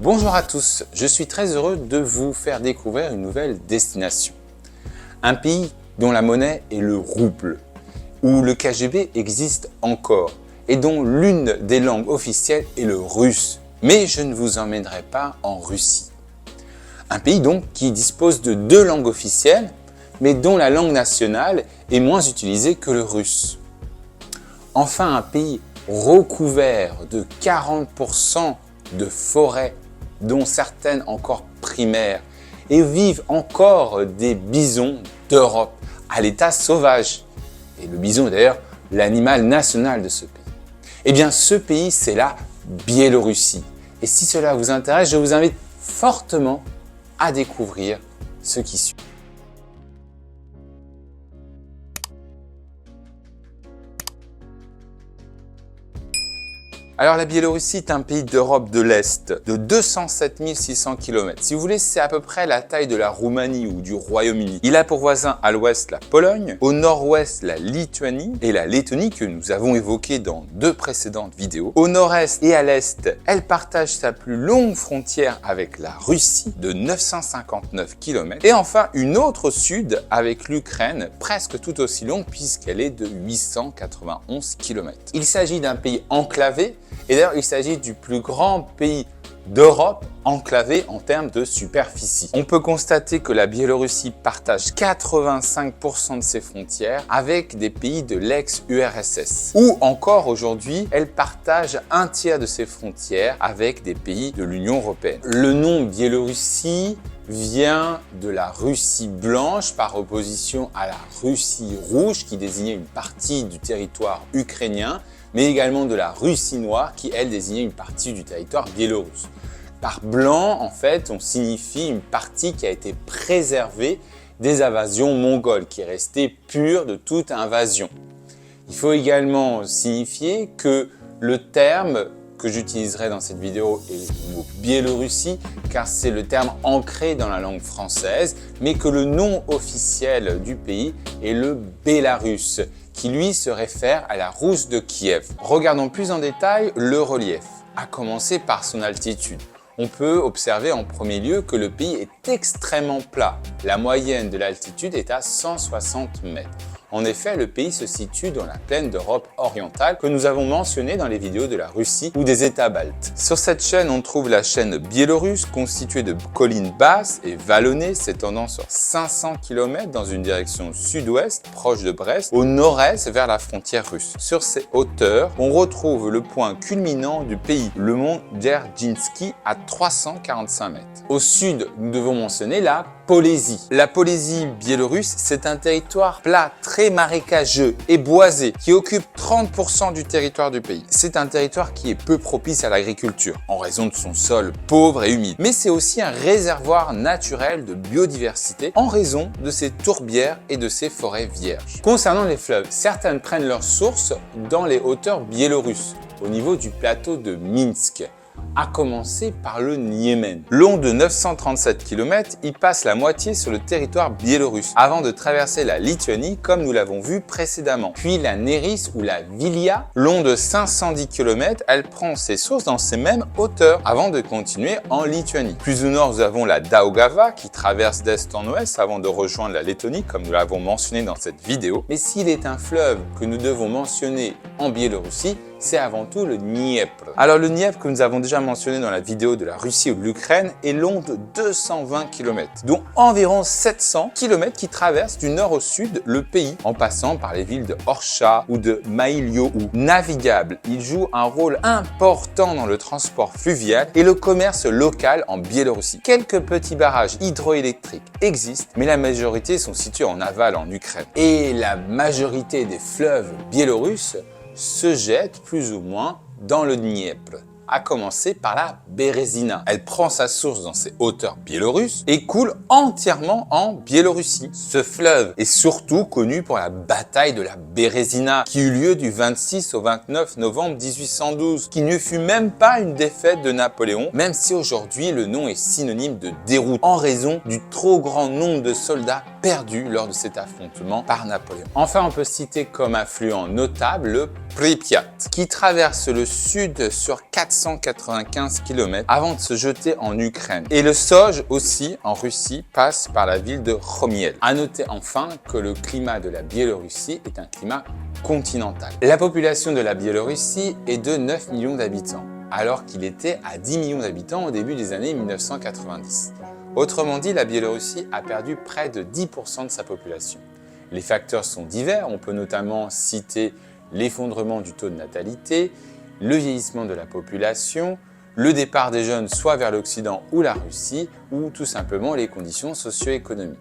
Bonjour à tous, je suis très heureux de vous faire découvrir une nouvelle destination. Un pays dont la monnaie est le rouble, où le KGB existe encore et dont l'une des langues officielles est le russe. Mais je ne vous emmènerai pas en Russie. Un pays donc qui dispose de deux langues officielles, mais dont la langue nationale est moins utilisée que le russe. Enfin, un pays recouvert de 40% de forêts, dont certaines encore primaires, et vivent encore des bisons d'Europe à l'état sauvage. Et le bison est d'ailleurs l'animal national de ce pays. Eh bien, ce pays, c'est la Biélorussie. Et si cela vous intéresse, je vous invite fortement à découvrir ce qui suit. Alors la Biélorussie est un pays d'Europe de l'Est de 207 600 km. Si vous voulez, c'est à peu près la taille de la Roumanie ou du Royaume-Uni. Il a pour voisin à l'ouest la Pologne, au nord-ouest la Lituanie et la Lettonie que nous avons évoquées dans deux précédentes vidéos. Au nord-est et à l'est, elle partage sa plus longue frontière avec la Russie de 959 km. Et enfin, une autre au sud avec l'Ukraine, presque tout aussi longue puisqu'elle est de 891 km. Il s'agit d'un pays enclavé. Et d'ailleurs, il s'agit du plus grand pays d'Europe enclavé en termes de superficie. On peut constater que la Biélorussie partage 85% de ses frontières avec des pays de l'ex-URSS. Ou encore aujourd'hui, elle partage un tiers de ses frontières avec des pays de l'Union européenne. Le nom Biélorussie vient de la Russie blanche par opposition à la Russie rouge qui désignait une partie du territoire ukrainien, mais également de la Russie noire qui, elle, désignait une partie du territoire biélorusse. Par blanc, en fait, on signifie une partie qui a été préservée des invasions mongoles, qui est restée pure de toute invasion. Il faut également signifier que le terme que j'utiliserai dans cette vidéo est le mot Biélorussie, car c'est le terme ancré dans la langue française, mais que le nom officiel du pays est le Bélarus, qui lui se réfère à la Rousse de Kiev. Regardons plus en détail le relief, à commencer par son altitude. On peut observer en premier lieu que le pays est extrêmement plat. La moyenne de l'altitude est à 160 mètres. En effet, le pays se situe dans la plaine d'Europe orientale que nous avons mentionnée dans les vidéos de la Russie ou des États baltes. Sur cette chaîne, on trouve la chaîne biélorusse constituée de collines basses et vallonnées s'étendant sur 500 km dans une direction sud-ouest, proche de Brest, au nord-est vers la frontière russe. Sur ces hauteurs, on retrouve le point culminant du pays, le mont Dzerzhinsky à 345 mètres. Au sud, nous devons mentionner la Polésie. La Polésie biélorusse, c'est un territoire plat, très marécageux et boisé qui occupe 30% du territoire du pays. C'est un territoire qui est peu propice à l'agriculture en raison de son sol pauvre et humide. Mais c'est aussi un réservoir naturel de biodiversité en raison de ses tourbières et de ses forêts vierges. Concernant les fleuves, certaines prennent leur source dans les hauteurs biélorusses, au niveau du plateau de Minsk, à commencer par le Niémen. Long de 937 km, il passe la moitié sur le territoire biélorusse avant de traverser la Lituanie comme nous l'avons vu précédemment. Puis la Neris ou la Vilia, long de 510 km, elle prend ses sources dans ces mêmes hauteurs avant de continuer en Lituanie. Plus au nord, nous avons la Daugava qui traverse d'est en ouest avant de rejoindre la Lettonie comme nous l'avons mentionné dans cette vidéo. Mais s'il est un fleuve que nous devons mentionner en Biélorussie, c'est avant tout le Dniepr. Alors le Dniepr que nous avons déjà mentionné dans la vidéo de la Russie ou de l'Ukraine est long de 220 km, dont environ 700 km qui traversent du nord au sud le pays, en passant par les villes de Orsha ou de Maïlio. Navigable, il joue un rôle important dans le transport fluvial et le commerce local en Biélorussie. Quelques petits barrages hydroélectriques existent, mais la majorité sont situés en aval en Ukraine. Et la majorité des fleuves biélorusses se jette plus ou moins dans le Dniepr, à commencer par la Bérésina. Elle prend sa source dans ces hauteurs biélorusses et coule entièrement en Biélorussie. Ce fleuve est surtout connu pour la bataille de la Bérésina qui eut lieu du 26 au 29 novembre 1812, qui ne fut même pas une défaite de Napoléon, même si aujourd'hui le nom est synonyme de déroute en raison du trop grand nombre de soldats perdus lors de cet affrontement par Napoléon. Enfin, on peut citer comme affluent notable le Pripyat, qui traverse le sud sur 4 795 km avant de se jeter en Ukraine. Et le Soj aussi, en Russie, passe par la ville de Khomiel. À noter enfin que le climat de la Biélorussie est un climat continental. La population de la Biélorussie est de 9 millions d'habitants, alors qu'il était à 10 millions d'habitants au début des années 1990. Autrement dit, la Biélorussie a perdu près de 10% de sa population. Les facteurs sont divers, on peut notamment citer l'effondrement du taux de natalité, le vieillissement de la population, le départ des jeunes soit vers l'Occident ou la Russie, ou tout simplement les conditions socio-économiques.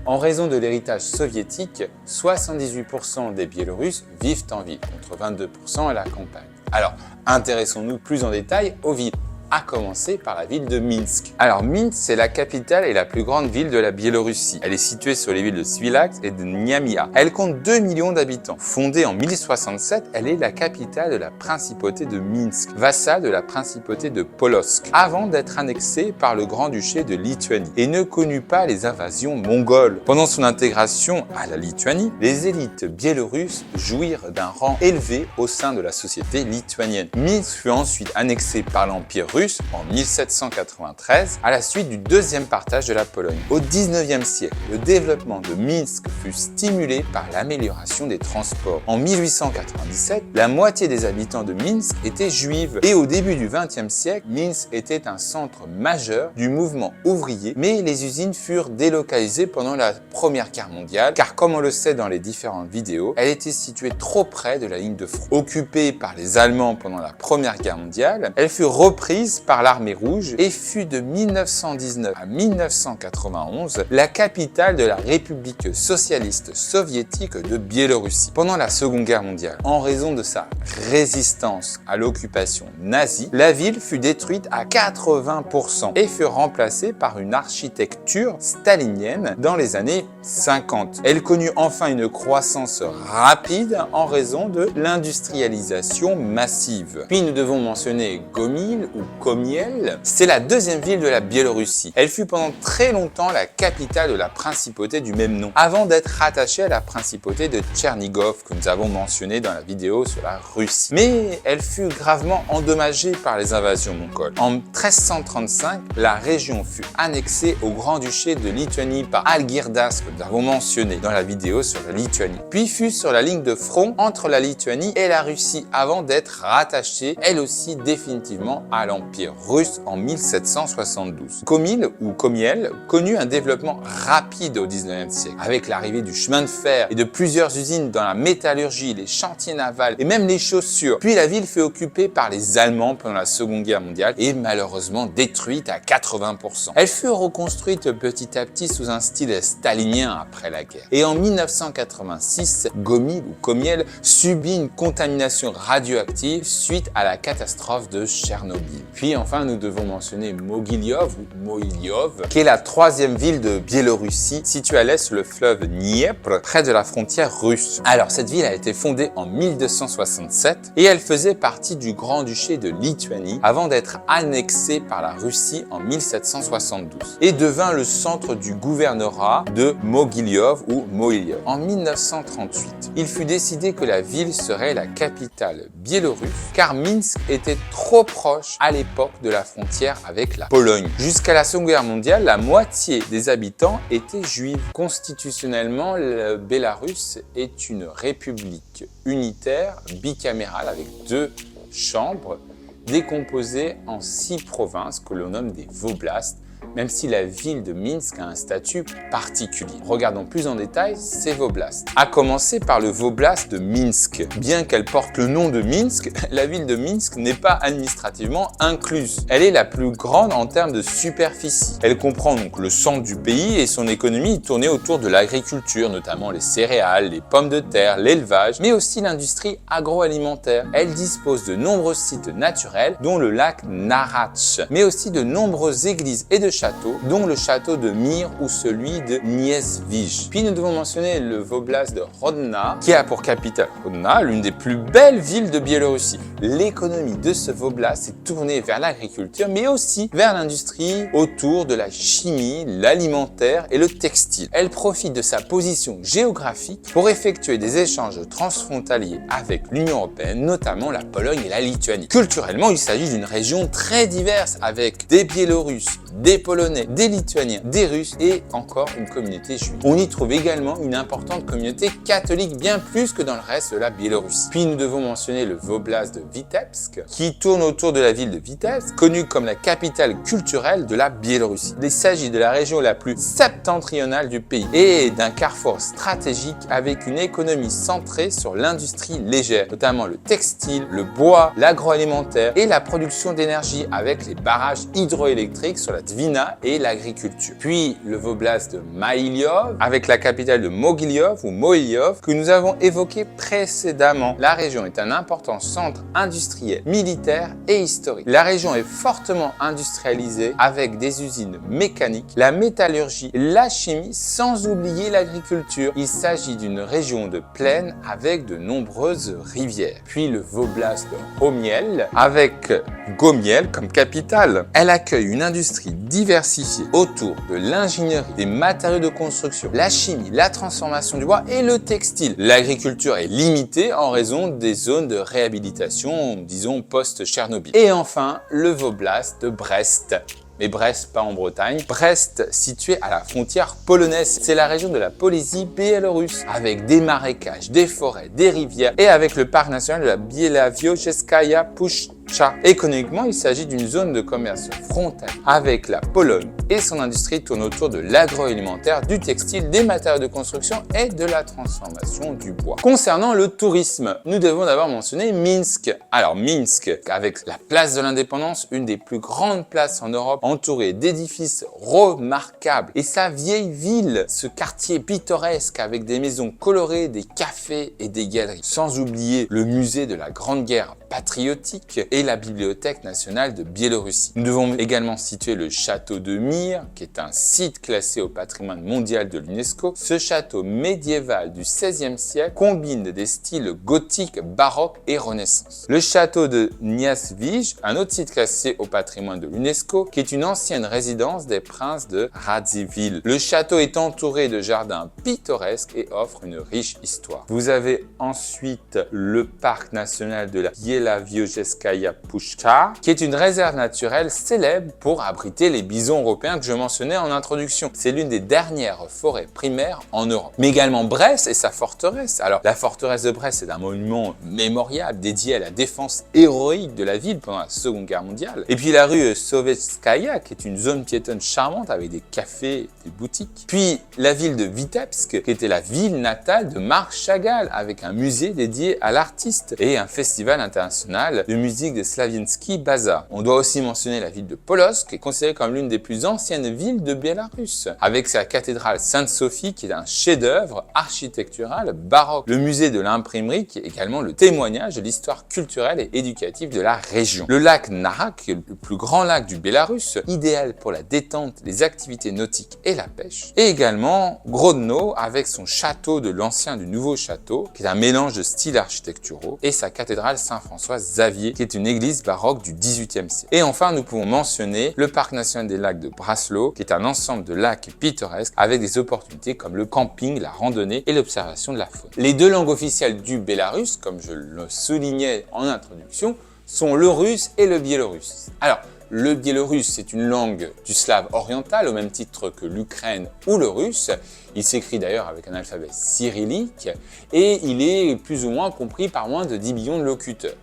En raison de l'héritage soviétique, 78% des Biélorusses vivent en ville, contre 22% à la campagne. Alors, intéressons-nous plus en détail aux villes, à commencer par la ville de Minsk. Alors Minsk, c'est la capitale et la plus grande ville de la Biélorussie. Elle est située sur les villes de Svilax et de Nyamia. Elle compte 2 millions d'habitants. Fondée en 1067, elle est la capitale de la principauté de Minsk, vassale de la principauté de Polotsk, avant d'être annexée par le grand-duché de Lituanie et ne connut pas les invasions mongoles. Pendant son intégration à la Lituanie, les élites biélorusses jouirent d'un rang élevé au sein de la société lituanienne. Minsk fut ensuite annexée par l'Empire russe en 1793 à la suite du deuxième partage de la Pologne. Au 19e siècle, le développement de Minsk fut stimulé par l'amélioration des transports. En 1897, la moitié des habitants de Minsk étaient juifs et au début du 20e siècle, Minsk était un centre majeur du mouvement ouvrier, mais les usines furent délocalisées pendant la Première Guerre mondiale car comme on le sait dans les différentes vidéos, elle était située trop près de la ligne de front. Occupée par les Allemands pendant la Première Guerre mondiale, elle fut reprise par l'armée rouge et fut de 1919 à 1991 la capitale de la République socialiste soviétique de Biélorussie. Pendant la Seconde Guerre mondiale, en raison de sa résistance à l'occupation nazie, la ville fut détruite à 80% et fut remplacée par une architecture stalinienne dans les années 50. Elle connut enfin une croissance rapide en raison de l'industrialisation massive. Puis nous devons mentionner Gomel ou Khomiel, c'est la deuxième ville de la Biélorussie. Elle fut pendant très longtemps la capitale de la principauté du même nom, avant d'être rattachée à la principauté de Tchernigov que nous avons mentionné dans la vidéo sur la Russie. Mais elle fut gravement endommagée par les invasions mongoles. En 1335, la région fut annexée au Grand-Duché de Lituanie par Algirdas que nous avons mentionné dans la vidéo sur la Lituanie. Puis fut sur la ligne de front entre la Lituanie et la Russie avant d'être rattachée, elle aussi définitivement à l'Empire russe en 1772. Gomel ou Khomiel connut un développement rapide au 19e siècle, avec l'arrivée du chemin de fer et de plusieurs usines dans la métallurgie, les chantiers navals et même les chaussures. Puis la ville fut occupée par les Allemands pendant la Seconde Guerre mondiale et malheureusement détruite à 80%. Elle fut reconstruite petit à petit sous un style stalinien après la guerre. Et en 1986, Gomel ou Khomiel subit une contamination radioactive suite à la catastrophe de Tchernobyl. Puis enfin, nous devons mentionner Mogilev ou Mohyliov, qui est la troisième ville de Biélorussie, située à l'est sur le fleuve Dniepr, près de la frontière russe. Alors, cette ville a été fondée en 1267 et elle faisait partie du Grand-Duché de Lituanie avant d'être annexée par la Russie en 1772 et devint le centre du gouvernorat de Mogilev ou Mohyliov. En 1938, il fut décidé que la ville serait la capitale biélorusse car Minsk était trop proche à l'époque de la frontière avec la Pologne. Jusqu'à la Seconde Guerre mondiale, la moitié des habitants étaient juifs. Constitutionnellement, le Bélarus est une république unitaire bicamérale avec 2 chambres décomposées en 6 provinces que l'on nomme des voblasts, même si la ville de Minsk a un statut particulier. Regardons plus en détail ces voblasts. À commencer par le voblast de Minsk. Bien qu'elle porte le nom de Minsk, la ville de Minsk n'est pas administrativement incluse. Elle est la plus grande en termes de superficie. Elle comprend donc le centre du pays et son économie est tournée autour de l'agriculture, notamment les céréales, les pommes de terre, l'élevage, mais aussi l'industrie agroalimentaire. Elle dispose de nombreux sites naturels, dont le lac Naratch, mais aussi de nombreuses églises et de châteaux, dont le château de Mir ou celui de Niesvij. Puis nous devons mentionner le voblast de Rodna, qui a pour capitale Rodna, l'une des plus belles villes de Biélorussie. L'économie de ce voblast est tournée vers l'agriculture, mais aussi vers l'industrie autour de la chimie, l'alimentaire et le textile. Elle profite de sa position géographique pour effectuer des échanges transfrontaliers avec l'Union européenne, notamment la Pologne et la Lituanie. Culturellement, il s'agit d'une région très diverse avec des Biélorusses, des Polonais, des Lituaniens, des Russes et encore une communauté juive. On y trouve également une importante communauté catholique, bien plus que dans le reste de la Biélorussie. Puis nous devons mentionner le voblast de Vitebsk, qui tourne autour de la ville de Vitebsk, connue comme la capitale culturelle de la Biélorussie. Il s'agit de la région la plus septentrionale du pays et d'un carrefour stratégique avec une économie centrée sur l'industrie légère, notamment le textile, le bois, l'agroalimentaire et la production d'énergie avec les barrages hydroélectriques sur la Dvina et l'agriculture. Puis le voblast de Maïliov avec la capitale de Mogilev ou Mohilev que nous avons évoqué précédemment. La région est un important centre industriel, militaire et historique. La région est fortement industrialisée avec des usines mécaniques, la métallurgie, la chimie, sans oublier l'agriculture. Il s'agit d'une région de plaine avec de nombreuses rivières. Puis le voblast de Homiel avec Gomiel comme capitale. Elle accueille une industrie diversifiée autour de l'ingénierie, des matériaux de construction, la chimie, la transformation du bois et le textile. L'agriculture est limitée en raison des zones de réhabilitation, disons post-Tchernobyl. Et enfin, le voblast de Brest. Mais Brest, pas en Bretagne. Brest, situé à la frontière polonaise. C'est la région de la Polésie biélorusse, avec des marécages, des forêts, des rivières et avec le parc national de la Bielawiejskaja Puszcza. Économiquement, il s'agit d'une zone de commerce frontalière avec la Pologne et son industrie tourne autour de l'agroalimentaire, du textile, des matériaux de construction et de la transformation du bois. Concernant le tourisme, nous devons d'abord mentionner Minsk. Alors Minsk, avec la place de l'Indépendance, une des plus grandes places en Europe, entourée d'édifices remarquables. Et sa vieille ville, ce quartier pittoresque avec des maisons colorées, des cafés et des galeries. Sans oublier le musée de la Grande Guerre patriotique et la Bibliothèque nationale de Biélorussie. Nous devons également situer le château de Mir, qui est un site classé au patrimoine mondial de l'UNESCO. Ce château médiéval du XVIe siècle combine des styles gothique, baroque et renaissance. Le château de Niesvij, un autre site classé au patrimoine de l'UNESCO, qui est une ancienne résidence des princes de Radziwiłł. Le château est entouré de jardins pittoresques et offre une riche histoire. Vous avez ensuite le parc national de la Bielawiejskaja Puszcza, qui est une réserve naturelle célèbre pour abriter les bisons européens que je mentionnais en introduction. C'est l'une des dernières forêts primaires en Europe. Mais également Brest et sa forteresse. Alors, la forteresse de Brest, c'est un monument mémorial dédié à la défense héroïque de la ville pendant la Seconde Guerre mondiale. Et puis la rue Sovetskaya, qui est une zone piétonne charmante avec des cafés, des boutiques. Puis la ville de Vitebsk, qui était la ville natale de Marc Chagall, avec un musée dédié à l'artiste et un festival international de musique de Slaviansky Bazar. On doit aussi mentionner la ville de Polotsk, qui est considérée comme l'une des plus anciennes villes de Biélorusse, avec sa cathédrale Sainte-Sophie, qui est un chef-d'œuvre architectural baroque. Le musée de l'imprimerie, qui est également le témoignage de l'histoire culturelle et éducative de la région. Le lac Nara, qui est le plus grand lac du Bélarus, idéal pour la détente, les activités nautiques et la pêche. Et également Grodno, avec son château de l'ancien du nouveau château, qui est un mélange de styles architecturaux, et sa cathédrale Saint-François Xavier, qui est une église baroque du XVIIIe siècle. Et enfin, nous pouvons mentionner le parc national des lacs de Braslo, qui est un ensemble de lacs pittoresques avec des opportunités comme le camping, la randonnée et l'observation de la faune. Les deux langues officielles du Bélarus, comme je le soulignais en introduction, sont le russe et le biélorusse. Alors, le biélorusse, c'est une langue du slave oriental, au même titre que l'ukraine ou le russe. Il s'écrit d'ailleurs avec un alphabet cyrillique et il est plus ou moins compris par moins de 10 millions de locuteurs.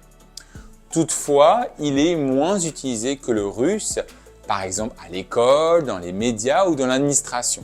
Toutefois, il est moins utilisé que le russe, par exemple à l'école, dans les médias ou dans l'administration.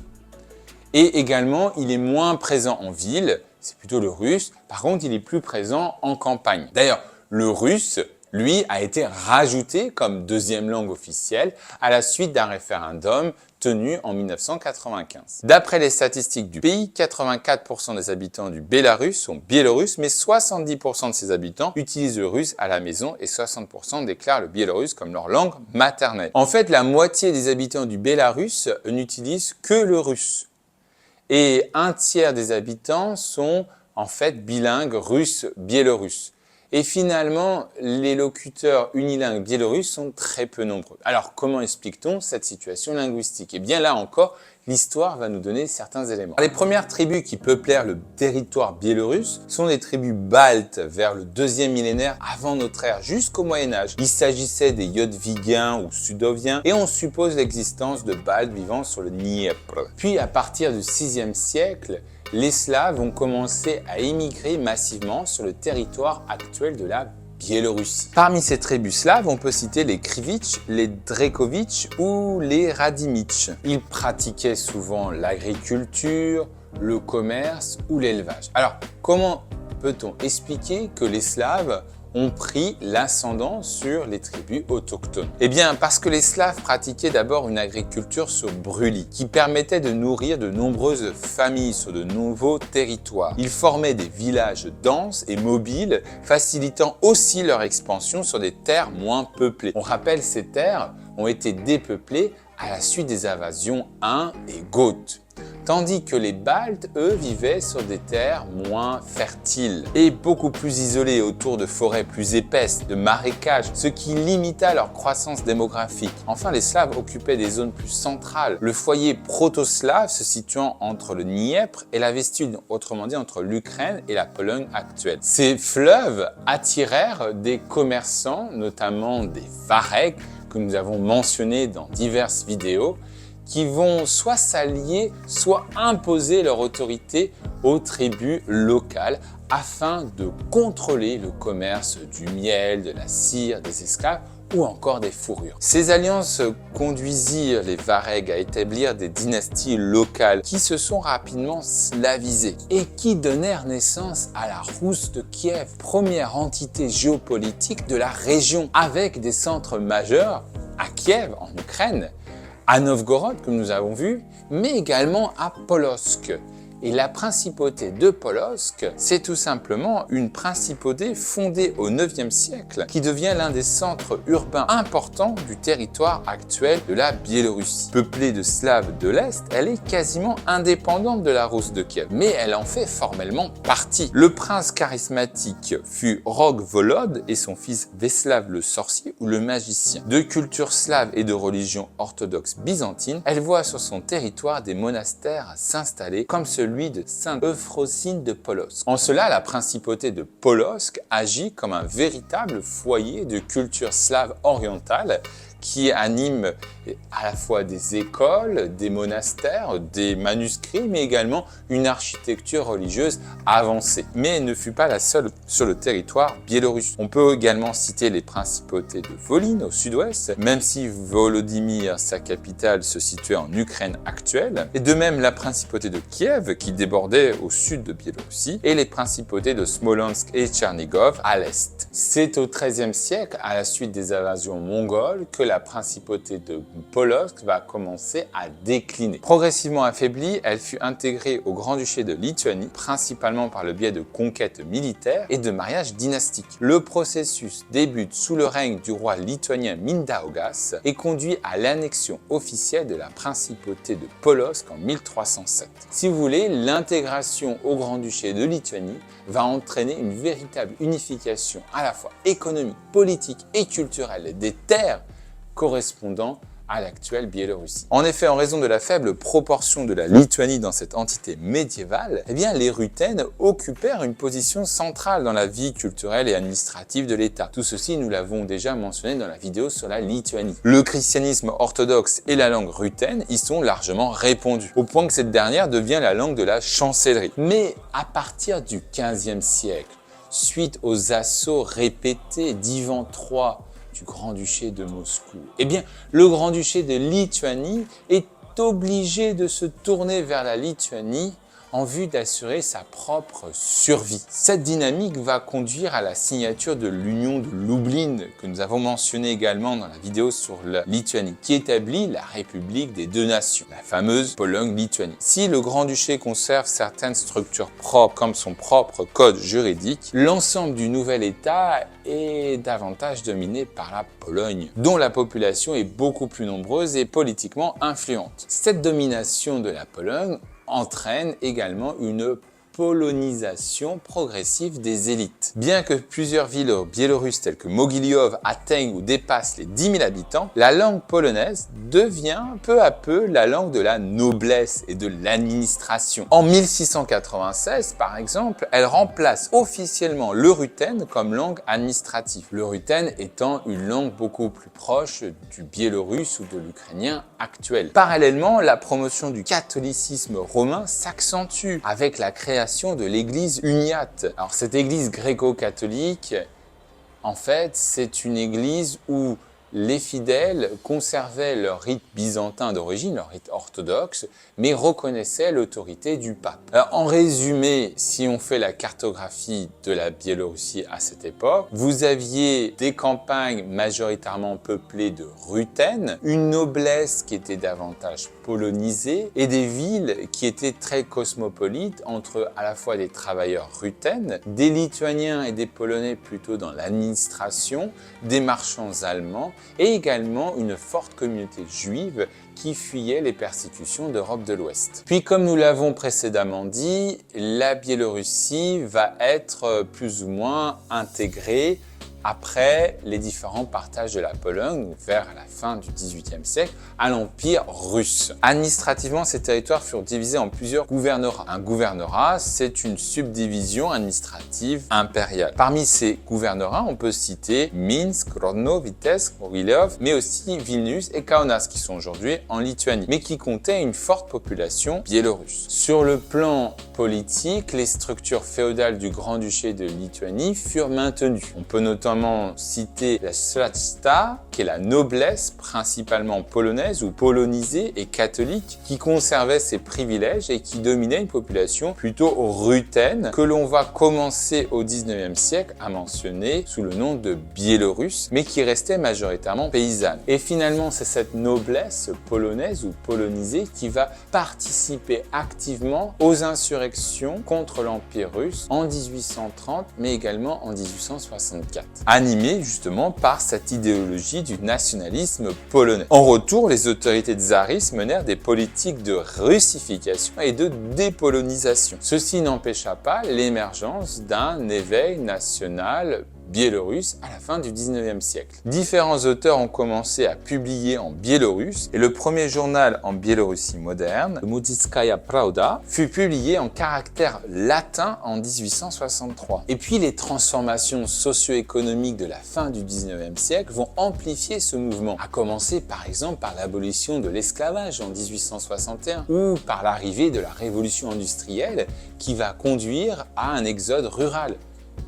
Et également, il est moins présent en ville, c'est plutôt le russe. Par contre, il est plus présent en campagne. D'ailleurs, le russe, lui, a été rajouté comme deuxième langue officielle à la suite d'un référendum tenu en 1995. D'après les statistiques du pays, 84% des habitants du Bélarus sont biélorusses, mais 70% de ces habitants utilisent le russe à la maison et 60% déclarent le biélorusse comme leur langue maternelle. En fait, la moitié des habitants du Bélarus n'utilisent que le russe. Et un tiers des habitants sont en fait bilingues russe-biélorusse. Et finalement, les locuteurs unilingues biélorusses sont très peu nombreux. Alors, comment explique-t-on cette situation linguistique? Eh bien, là encore, l'histoire va nous donner certains éléments. Les premières tribus qui peuplèrent le territoire biélorusse sont les tribus baltes vers le 2e millénaire avant notre ère jusqu'au Moyen-Âge. Il s'agissait des Yodvigiens ou Sudoviens et on suppose l'existence de Baltes vivant sur le Dniepr. Puis, à partir du 6e siècle, les Slaves ont commencé à émigrer massivement sur le territoire actuel de la Biélorussie. Parmi ces tribus slaves, on peut citer les Krivitch, les Drekovitch ou les Radimich. Ils pratiquaient souvent l'agriculture, le commerce ou l'élevage. Alors, comment peut-on expliquer que les Slaves ont pris l'ascendant sur les tribus autochtones? Eh bien, parce que les Slaves pratiquaient d'abord une agriculture sur brûlis, qui permettait de nourrir de nombreuses familles sur de nouveaux territoires. Ils formaient des villages denses et mobiles, facilitant aussi leur expansion sur des terres moins peuplées. On rappelle, ces terres ont été dépeuplées à la suite des invasions Huns et Goths. Tandis que les Baltes, eux, vivaient sur des terres moins fertiles et beaucoup plus isolées autour de forêts plus épaisses, de marécages, ce qui limita leur croissance démographique. Enfin, les Slaves occupaient des zones plus centrales, le foyer proto-slave se situant entre le Dniepr et la Vistule, autrement dit entre l'Ukraine et la Pologne actuelle. Ces fleuves attirèrent des commerçants, notamment des Varegs, que nous avons mentionnés dans diverses vidéos, qui vont soit s'allier, soit imposer leur autorité aux tribus locales afin de contrôler le commerce du miel, de la cire, des esclaves ou encore des fourrures. Ces alliances conduisirent les Varegs à établir des dynasties locales qui se sont rapidement slavisées et qui donnèrent naissance à la Rousse de Kiev, première entité géopolitique de la région, avec des centres majeurs à Kiev, en Ukraine, à Novgorod, comme nous avons vu, mais également à Polotsk. Et la principauté de Polotsk, c'est tout simplement une principauté fondée au 9e siècle qui devient l'un des centres urbains importants du territoire actuel de la Biélorussie. Peuplée de Slaves de l'Est, elle est quasiment indépendante de la Rousse de Kiev, mais elle en fait formellement partie. Le prince charismatique fut Rogvolod et son fils Veslav le sorcier ou le magicien. De culture slave et de religion orthodoxe byzantine, elle voit sur son territoire des monastères s'installer comme celui de Sainte Euphrosine de Polotsk. En cela, la principauté de Polotsk agit comme un véritable foyer de culture slave orientale qui anime à la fois des écoles, des monastères, des manuscrits, mais également une architecture religieuse avancée. Mais elle ne fut pas la seule sur le territoire biélorusse. On peut également citer les principautés de Volhynie au sud-ouest, même si Volodymyr, sa capitale, se situait en Ukraine actuelle, et de même la principauté de Kiev qui débordait au sud de Biélorussie, et les principautés de Smolensk et Tchernigov à l'est. C'est au XIIIe siècle, à la suite des invasions mongoles, que la principauté de Polotsk va commencer à décliner. Progressivement affaiblie, elle fut intégrée au Grand-Duché de Lituanie, principalement par le biais de conquêtes militaires et de mariages dynastiques. Le processus débute sous le règne du roi lituanien Mindaugas et conduit à l'annexion officielle de la principauté de Polotsk en 1307. Si vous voulez, l'intégration au Grand-Duché de Lituanie va entraîner une véritable unification à la fois économique, politique et culturelle des terres correspondant à l'actuelle Biélorussie. En effet, en raison de la faible proportion de la Lituanie dans cette entité médiévale, eh bien, les Ruthènes occupèrent une position centrale dans la vie culturelle et administrative de l'État. Tout ceci, nous l'avons déjà mentionné dans la vidéo sur la Lituanie. Le christianisme orthodoxe et la langue ruthène y sont largement répandus, au point que cette dernière devient la langue de la chancellerie. Mais à partir du XVe siècle, suite aux assauts répétés d'Ivan III, du Grand-Duché de Moscou, eh bien, le Grand-Duché de Lituanie est obligé de se tourner vers la Lituanie en vue d'assurer sa propre survie. Cette dynamique va conduire à la signature de l'Union de Lublin, que nous avons mentionné également dans la vidéo sur la Lituanie, qui établit la République des deux nations, la fameuse Pologne-Lituanie. Si le Grand-Duché conserve certaines structures propres, comme son propre code juridique, l'ensemble du nouvel État est davantage dominé par la Pologne, dont la population est beaucoup plus nombreuse et politiquement influente. Cette domination de la Pologne entraîne également une polonisation progressive des élites. Bien que plusieurs villes biélorusses telles que Mogilev atteignent ou dépassent les 10 000 habitants, la langue polonaise devient peu à peu la langue de la noblesse et de l'administration. En 1696, par exemple, elle remplace officiellement le ruthène comme langue administrative. Le ruthène étant une langue beaucoup plus proche du biélorusse ou de l'ukrainien actuel. Parallèlement, la promotion du catholicisme romain s'accentue avec la création de l'église uniate. Alors cette église gréco-catholique, en fait, c'est une église où les fidèles conservaient leur rite byzantin d'origine, leur rite orthodoxe, mais reconnaissaient l'autorité du pape. Alors, en résumé, si on fait la cartographie de la Biélorussie à cette époque, vous aviez des campagnes majoritairement peuplées de ruthènes, une noblesse qui était davantage polonisée et des villes qui étaient très cosmopolites entre à la fois des travailleurs ruthènes, des Lituaniens et des Polonais plutôt dans l'administration, des marchands allemands, et également une forte communauté juive qui fuyait les persécutions d'Europe de l'Ouest. Puis, comme nous l'avons précédemment dit, la Biélorussie va être plus ou moins intégrée après les différents partages de la Pologne, vers la fin du XVIIIe siècle, à l'Empire russe. Administrativement, ces territoires furent divisés en plusieurs gouvernorats. Un gouvernorat, c'est une subdivision administrative impériale. Parmi ces gouvernorats, on peut citer Minsk, Grodno, Vitebsk, Mogilev, mais aussi Vilnius et Kaunas, qui sont aujourd'hui en Lituanie, mais qui comptaient une forte population biélorusse. Sur le plan politique, les structures féodales du Grand-Duché de Lituanie furent maintenues. On peut notamment citer la Szlachta, qui est la noblesse principalement polonaise ou polonisée et catholique, qui conservait ses privilèges et qui dominait une population plutôt ruthène, que l'on va commencer au XIXe siècle à mentionner sous le nom de Biélorusses, mais qui restait majoritairement paysanne. Et finalement, c'est cette noblesse polonaise ou polonisée qui va participer activement aux insurrections contre l'Empire russe en 1830, mais également en 1864. Animé justement par cette idéologie du nationalisme polonais. En retour, les autorités tsaristes menèrent des politiques de russification et de dépolonisation. Ceci n'empêcha pas l'émergence d'un éveil national biélorusse à la fin du XIXe siècle. Différents auteurs ont commencé à publier en biélorusse et le premier journal en Biélorussie moderne, Muzhitskaya Pravda, fut publié en caractère latin en 1863. Et puis les transformations socio-économiques de la fin du XIXe siècle vont amplifier ce mouvement, à commencer par exemple par l'abolition de l'esclavage en 1861 ou par l'arrivée de la révolution industrielle qui va conduire à un exode rural.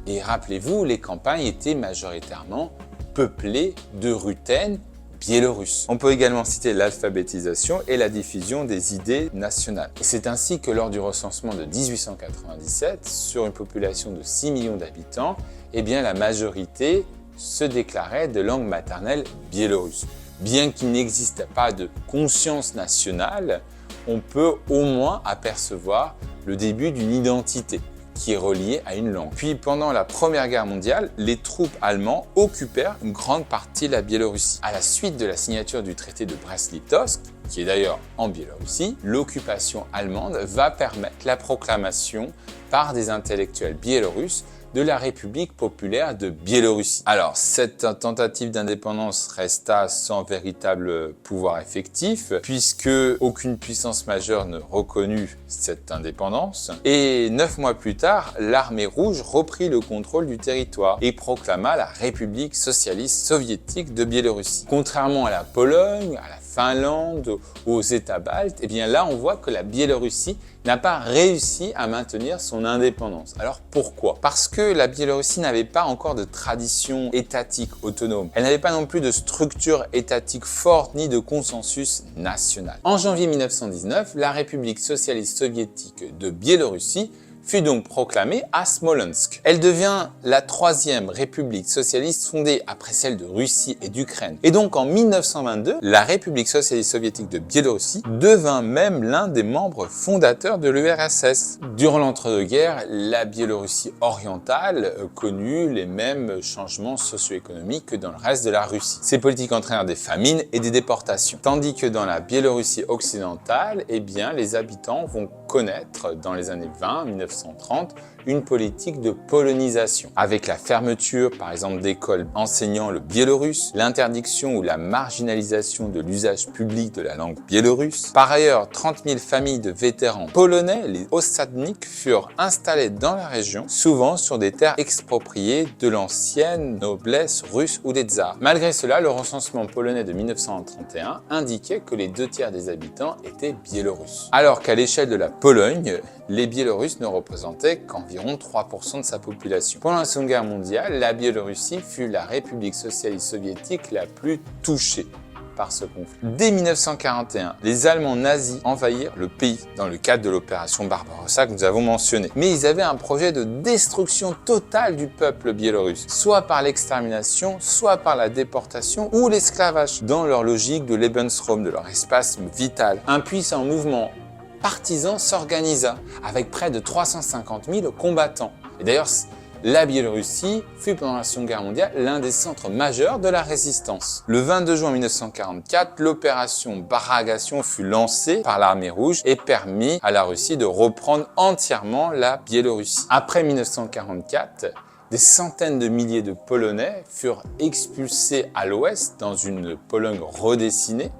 Et rappelez-vous, les campagnes étaient majoritairement peuplées de ruthènes biélorusses. On peut également citer l'alphabétisation et la diffusion des idées nationales. Et c'est ainsi que lors du recensement de 1897, sur une population de 6 millions d'habitants, eh bien la majorité se déclarait de langue maternelle biélorusse. Bien qu'il n'existe pas de conscience nationale, on peut au moins apercevoir le début d'une identité qui est reliée à une langue. Puis pendant la Première Guerre mondiale, les troupes allemandes occupèrent une grande partie de la Biélorussie. À la suite de la signature du traité de Brest-Litovsk, qui est d'ailleurs en Biélorussie, l'occupation allemande va permettre la proclamation par des intellectuels biélorusses de la République populaire de Biélorussie. Alors, cette tentative d'indépendance resta sans véritable pouvoir effectif, puisque aucune puissance majeure ne reconnut cette indépendance. Et 9 mois plus tard, l'armée rouge reprit le contrôle du territoire et proclama la République socialiste soviétique de Biélorussie. Contrairement à la Pologne, à la Finlande, aux États baltes, eh bien là, on voit que la Biélorussie n'a pas réussi à maintenir son indépendance. Alors pourquoi? Parce que la Biélorussie n'avait pas encore de tradition étatique autonome. Elle n'avait pas non plus de structure étatique forte ni de consensus national. En janvier 1919, la République socialiste soviétique de Biélorussie fut donc proclamée à Smolensk. Elle devient la troisième république socialiste fondée après celle de Russie et d'Ukraine. Et donc en 1922, la République socialiste soviétique de Biélorussie devint même l'un des membres fondateurs de l'URSS. Durant l'entre-deux-guerres, la Biélorussie orientale connut les mêmes changements socio-économiques que dans le reste de la Russie. Ces politiques entraînèrent des famines et des déportations. Tandis que dans la Biélorussie occidentale, eh bien, les habitants vont connaître dans les années 1930, une politique de polonisation, avec la fermeture, par exemple, d'écoles enseignant le biélorusse, l'interdiction ou la marginalisation de l'usage public de la langue biélorusse. Par ailleurs, 30 000 familles de vétérans polonais, les ossadniks, furent installées dans la région, souvent sur des terres expropriées de l'ancienne noblesse russe ou des tsars. Malgré cela, le recensement polonais de 1931 indiquait que les 2 tiers des habitants étaient biélorusses. Alors qu'à l'échelle de la Pologne, les Biélorusses ne représentaient qu'environ 3% de sa population. Pendant la Seconde Guerre mondiale, la Biélorussie fut la République socialiste soviétique la plus touchée par ce conflit. Dès 1941, les Allemands nazis envahirent le pays dans le cadre de l'opération Barbarossa que nous avons mentionné. Mais ils avaient un projet de destruction totale du peuple biélorusse, soit par l'extermination, soit par la déportation ou l'esclavage, dans leur logique de Lebensraum, de leur espace vital. Un puissant mouvement partisan s'organisa avec près de 350 000 combattants. Et d'ailleurs, la Biélorussie fut pendant la Seconde Guerre mondiale l'un des centres majeurs de la résistance. Le 22 juin 1944, l'opération Barragation fut lancée par l'armée rouge et permit à la Russie de reprendre entièrement la Biélorussie. Après 1944, des centaines de milliers de Polonais furent expulsés à l'ouest dans une Pologne redessinée.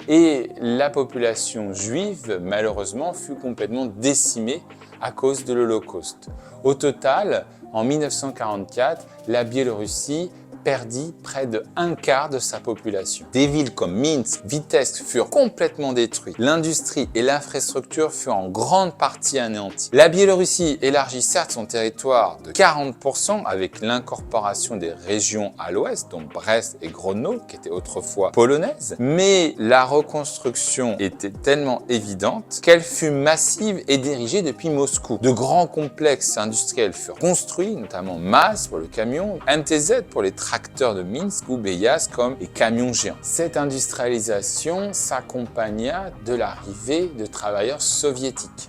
Et la population juive, malheureusement, fut complètement décimée à cause de l'Holocauste. Au total, en 1944, la Biélorussie perdit près de 1/4 de sa population. Des villes comme Minsk, Vitebsk furent complètement détruites. L'industrie et l'infrastructure furent en grande partie anéanties. La Biélorussie élargit certes son territoire de 40% avec l'incorporation des régions à l'ouest, dont Brest et Grodno, qui étaient autrefois polonaises, mais la reconstruction était tellement évidente qu'elle fut massive et dirigée depuis Moscou. De grands complexes industriels furent construits, notamment MAZ pour le camion, MTZ pour les tracteurs de Minsk ou Beyaz comme les camions géants. Cette industrialisation s'accompagna de l'arrivée de travailleurs soviétiques,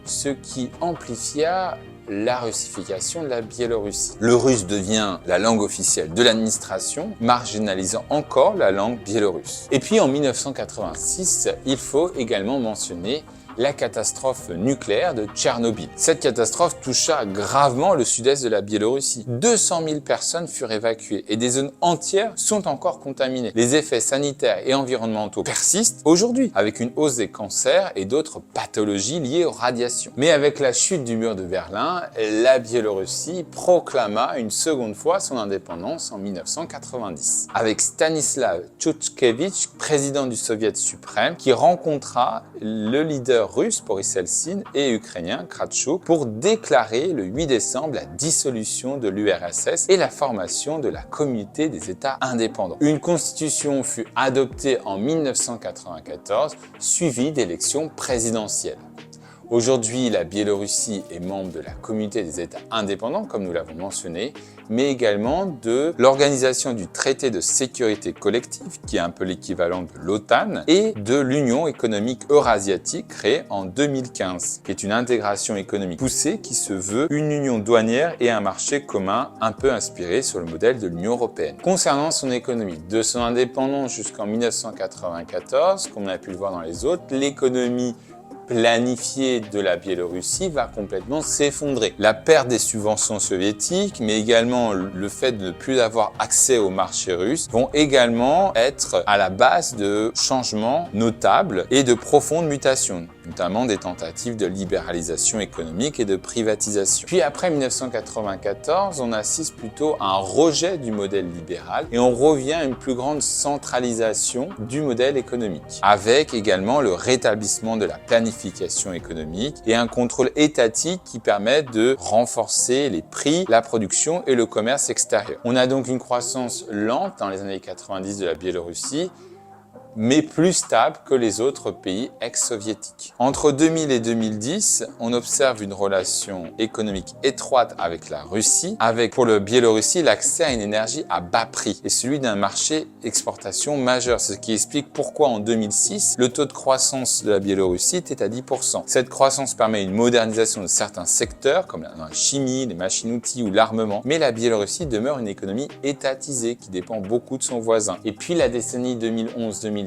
ce qui amplifia la russification de la Biélorussie. Le russe devient la langue officielle de l'administration, marginalisant encore la langue biélorusse. Et puis en 1986, il faut également mentionner la catastrophe nucléaire de Tchernobyl. Cette catastrophe toucha gravement le sud-est de la Biélorussie. 200 000 personnes furent évacuées et des zones entières sont encore contaminées. Les effets sanitaires et environnementaux persistent aujourd'hui, avec une hausse des cancers et d'autres pathologies liées aux radiations. Mais avec la chute du mur de Berlin, la Biélorussie proclama une seconde fois son indépendance en 1990. Avec Stanislav Tchoutchkevitch, président du Soviet suprême, qui rencontra le leader russe Boris Eltsine et ukrainien Kravchuk pour déclarer le 8 décembre la dissolution de l'URSS et la formation de la Communauté des États indépendants. Une constitution fut adoptée en 1994, suivie d'élections présidentielles. Aujourd'hui, la Biélorussie est membre de la Communauté des États indépendants, comme nous l'avons mentionné, mais également de l'Organisation du Traité de sécurité collective, qui est un peu l'équivalent de l'OTAN, et de l'Union économique eurasiatique créée en 2015, qui est une intégration économique poussée qui se veut une union douanière et un marché commun un peu inspiré sur le modèle de l'Union européenne. Concernant son économie, de son indépendance jusqu'en 1994, comme on a pu le voir dans les autres, l'économie planifiée de la Biélorussie va complètement s'effondrer. La perte des subventions soviétiques, mais également le fait de ne plus avoir accès au marché russe, vont également être à la base de changements notables et de profondes mutations. notamment des tentatives de libéralisation économique et de privatisation. Puis après 1994, on assiste plutôt à un rejet du modèle libéral et on revient à une plus grande centralisation du modèle économique, avec également le rétablissement de la planification économique et un contrôle étatique qui permet de renforcer les prix, la production et le commerce extérieur. On a donc une croissance lente dans les années 90 de la Biélorussie, mais plus stable que les autres pays ex-soviétiques. Entre 2000 et 2010, on observe une relation économique étroite avec la Russie, avec pour le Biélorussie l'accès à une énergie à bas prix et celui d'un marché exportation majeur, ce qui explique pourquoi en 2006, le taux de croissance de la Biélorussie était à 10%. Cette croissance permet une modernisation de certains secteurs, comme la chimie, les machines-outils ou l'armement, mais la Biélorussie demeure une économie étatisée qui dépend beaucoup de son voisin. Et puis la décennie 2011-2019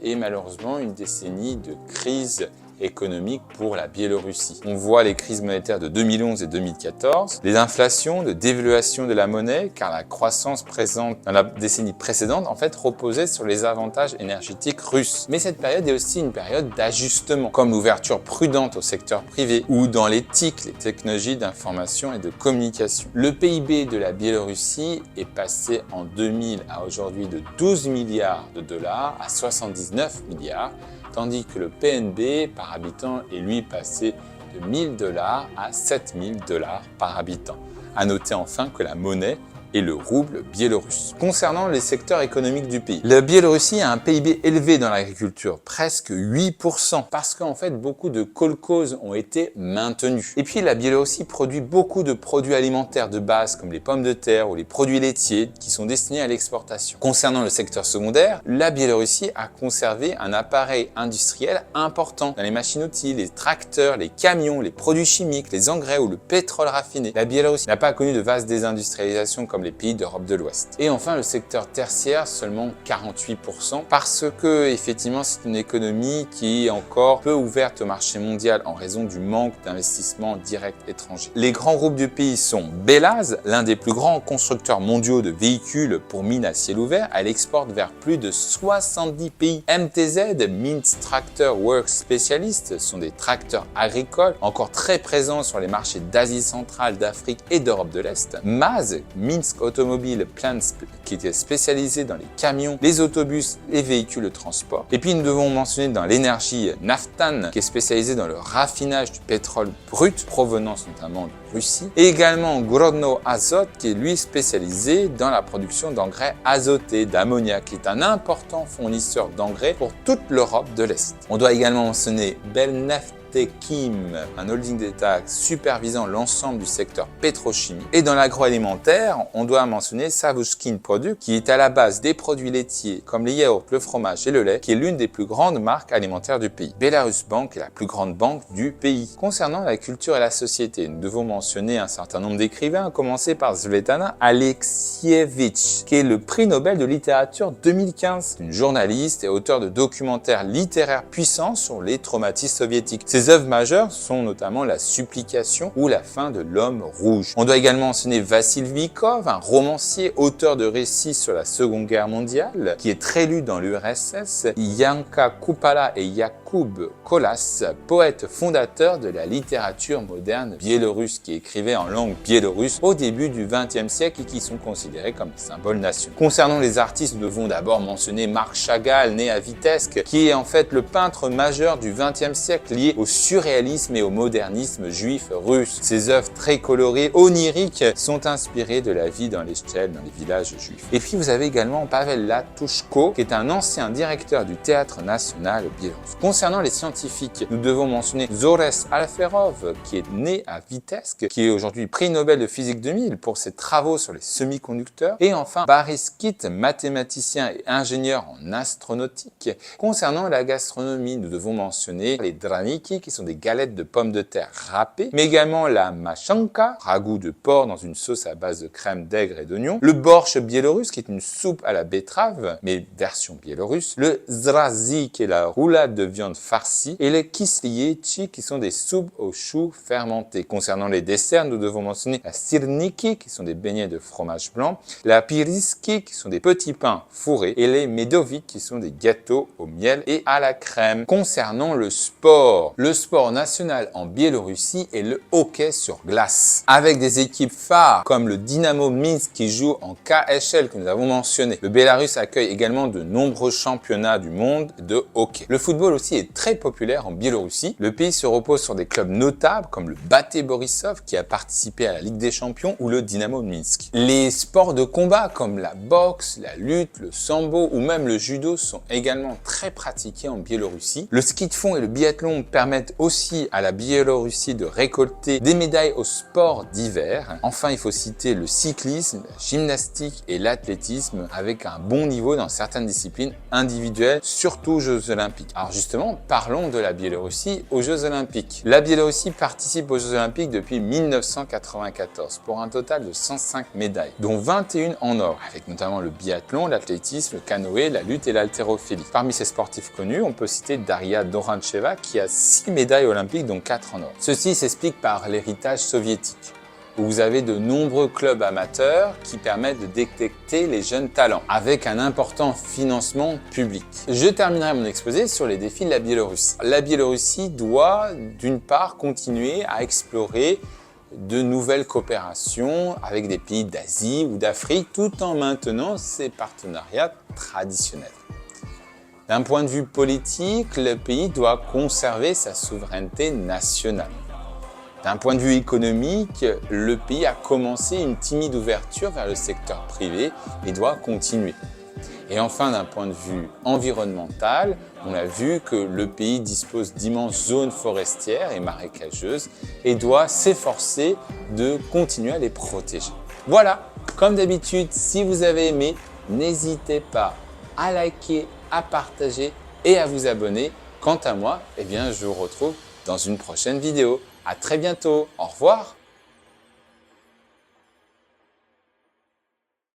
est malheureusement une décennie de crise économique pour la Biélorussie. On voit les crises monétaires de 2011 et 2014, les inflations, de dévaluation de la monnaie, car la croissance présente dans la décennie précédente, en fait, reposait sur les avantages énergétiques russes. Mais cette période est aussi une période d'ajustement, comme l'ouverture prudente au secteur privé ou dans les TIC, les technologies d'information et de communication. Le PIB de la Biélorussie est passé en 2000 à aujourd'hui de 12 milliards de dollars à 79 milliards, tandis que le PNB par habitant est lui passé de 1000 dollars à 7000 dollars par habitant. À noter enfin que la monnaie et le rouble biélorusse. Concernant les secteurs économiques du pays, la Biélorussie a un PIB élevé dans l'agriculture, presque 8%, parce qu'en fait beaucoup de kolkhozes ont été maintenus. Et puis la Biélorussie produit beaucoup de produits alimentaires de base comme les pommes de terre ou les produits laitiers qui sont destinés à l'exportation. Concernant le secteur secondaire, la Biélorussie a conservé un appareil industriel important dans les machines-outils, les tracteurs, les camions, les produits chimiques, les engrais ou le pétrole raffiné. La Biélorussie n'a pas connu de vaste désindustrialisation comme les pays d'Europe de l'Ouest. Et enfin, le secteur tertiaire, seulement 48%, parce que, effectivement, c'est une économie qui est encore peu ouverte au marché mondial en raison du manque d'investissement direct étranger. Les grands groupes du pays sont Belaz, l'un des plus grands constructeurs mondiaux de véhicules pour mines à ciel ouvert. Elle exporte vers plus de 70 pays. MTZ, Minsk Tractor Works Specialist, sont des tracteurs agricoles encore très présents sur les marchés d'Asie centrale, d'Afrique et d'Europe de l'Est. MAZ, Minsk Automobile Plants, qui était spécialisé dans les camions, les autobus et véhicules de transport. Et puis nous devons mentionner dans l'énergie Naftan, qui est spécialisé dans le raffinage du pétrole brut, provenance notamment de Russie. Et également Grodno Azot, qui est lui spécialisé dans la production d'engrais azotés, d'ammoniac, qui est un important fournisseur d'engrais pour toute l'Europe de l'Est. On doit également mentionner Belneft Kim, un holding d'État supervisant l'ensemble du secteur pétrochimique. Et dans l'agroalimentaire, on doit mentionner Savushkin Product, qui est à la base des produits laitiers comme les yaourts, le fromage et le lait, qui est l'une des plus grandes marques alimentaires du pays. Belarus Bank est la plus grande banque du pays. Concernant la culture et la société, nous devons mentionner un certain nombre d'écrivains, à commencer par Svetlana Alexievitch, qui est le prix Nobel de littérature 2015. Une journaliste et auteure de documentaires littéraires puissants sur les traumatismes soviétiques. Ses œuvres majeures sont notamment La Supplication ou La fin de l'homme rouge. On doit également mentionner Vassil Vikov, un romancier, auteur de récits sur la Seconde Guerre mondiale, qui est très lu dans l'URSS. Yanka Kupala et Yakub Kolas, poète fondateur de la littérature moderne biélorusse, qui écrivait en langue biélorusse au début du XXe siècle et qui sont considérés comme des symboles nationaux. Concernant les artistes, nous devons d'abord mentionner Marc Chagall, né à Vitebsk, qui est en fait le peintre majeur du XXe siècle lié au surréalisme et au modernisme juif russe. Ses œuvres très colorées, oniriques, sont inspirées de la vie dans les shtetls, dans les villages juifs. Et puis vous avez également Pavel Latushko, qui est un ancien directeur du Théâtre national biélorusse. Concernant les scientifiques, nous devons mentionner Zores Alferov, qui est né à Vitebsk, qui est aujourd'hui prix Nobel de physique 2000 pour ses travaux sur les semi-conducteurs. Et enfin, Boris Kitt, mathématicien et ingénieur en astronautique. Concernant la gastronomie, nous devons mentionner les draniki, ziemniaki, qui sont des galettes de pommes de terre râpées, mais également la maszanka, ragoût de porc dans une sauce à base de crème d'aigre et d'oignons, le borsch biélorusse, qui est une soupe à la betterave, mais version biélorusse, le zrazy, qui est la roulade de viande farcie, et les kislieci, qui sont des soupes aux choux fermentés. Concernant les desserts, nous devons mentionner la sirniki, qui sont des beignets de fromage blanc, la piriski, qui sont des petits pains fourrés, et les medovik, qui sont des gâteaux au miel et à la crème. Concernant le sport national en Biélorussie est le hockey sur glace, avec des équipes phares comme le Dynamo Minsk qui joue en KHL que nous avons mentionné. Le Bélarus accueille également de nombreux championnats du monde de hockey. Le football aussi est très populaire en Biélorussie. Le pays se repose sur des clubs notables comme le Bate Borisov qui a participé à la Ligue des Champions ou le Dynamo Minsk. Les sports de combat comme la boxe, la lutte, le sambo ou même le judo sont également très pratiqués en Biélorussie. Le ski de fond et le biathlon permettent aussi à la Biélorussie de récolter des médailles aux sports d'hiver. Enfin, il faut citer le cyclisme, la gymnastique et l'athlétisme avec un bon niveau dans certaines disciplines individuelles, surtout aux Jeux Olympiques. Alors justement, parlons de la Biélorussie aux Jeux Olympiques. La Biélorussie participe aux Jeux Olympiques depuis 1994 pour un total de 105 médailles, dont 21 en or, avec notamment le biathlon, l'athlétisme, le canoë, la lutte et l'haltérophilie. Parmi ces sportifs connus, on peut citer Daria Dorancheva qui a 6 médailles olympiques, dont 4 en or. Ceci s'explique par l'héritage soviétique, où vous avez de nombreux clubs amateurs qui permettent de détecter les jeunes talents, avec un important financement public. Je terminerai mon exposé sur les défis de la Biélorussie. La Biélorussie doit, d'une part, continuer à explorer de nouvelles coopérations avec des pays d'Asie ou d'Afrique, tout en maintenant ses partenariats traditionnels. D'un point de vue politique, le pays doit conserver sa souveraineté nationale. D'un point de vue économique, le pays a commencé une timide ouverture vers le secteur privé et doit continuer. Et enfin, d'un point de vue environnemental, on a vu que le pays dispose d'immenses zones forestières et marécageuses et doit s'efforcer de continuer à les protéger. Voilà, comme d'habitude, si vous avez aimé, n'hésitez pas à liker, à partager et à vous abonner. Quant à moi, je vous retrouve dans une prochaine vidéo. À très bientôt. Au revoir.